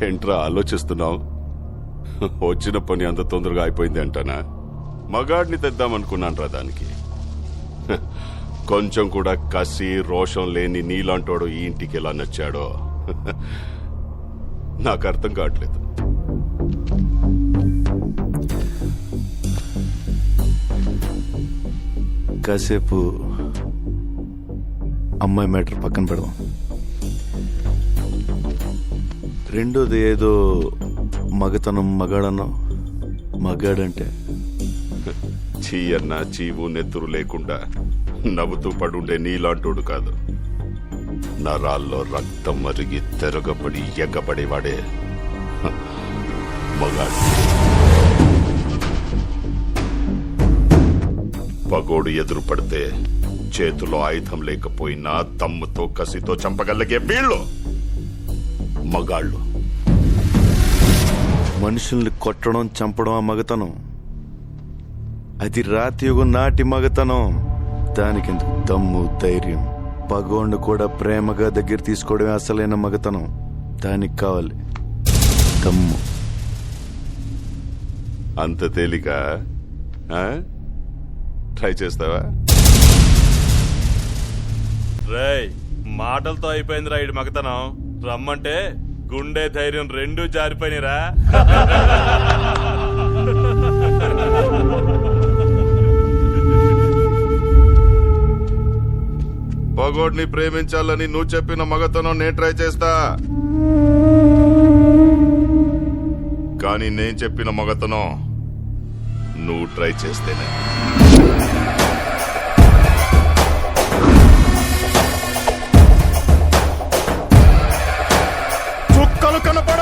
ఏంట్రా ఆలోచిస్తున్నావు? వచ్చిన పని అంత తొందరగా అయిపోయింది అంటానా? మగాడిని తెద్దామనుకున్నాను రా దానికి. కొంచెం కూడా కసి రోషం లేని నీలాంటోడు ఈ ఇంటికి ఎలా నచ్చాడో నాకు అర్థం కావట్లేదు. కాసేపు అమ్మాయి మ్యాటర్ పక్కన పెడదాం. రెండోది ఏదో మగతనం మగాడన్నావు. మగాడంటే చీ అన్న చీవు నెత్తురు లేకుండా నవ్వుతూ పడుండే నీలాంటోడు కాదు. నరాల్లో రక్తం మరిగి తెరగబడి ఎగ్గబడేవాడే మగాడు. పగోడు ఎదురు పడితే చేతిలో ఆయుధం లేకపోయినా దమ్ముతో కసితో చంపగలిగే వీళ్ళు మగాళ్ళు. మనుషుల్ని కొట్టడం చంపడం ఆ మగతనం. అది రాతియుగం నాటి మగతనం. దానికెందుకు దమ్ము ధైర్యం? పగోండు కూడా ప్రేమగా దగ్గర తీసుకోవడమే అసలైన మగతనం. దానికి కావాలి దమ్ము. అంత తేలిక? ట్రై చేస్తావా? రేయ్, మాటలతో అయిపోయింది రా ఇటు మగతనం. రమ్మంటే గుండె ధైర్యం రెండూ జారిపోయినరా. పగోడిని ప్రేమించాలని నువ్వు చెప్పిన మగతనం నేను ట్రై చేస్తా. కానీ నేను చెప్పిన మగతనం నువ్వు ట్రై చేస్తేనే. చుక్కలు కనపడ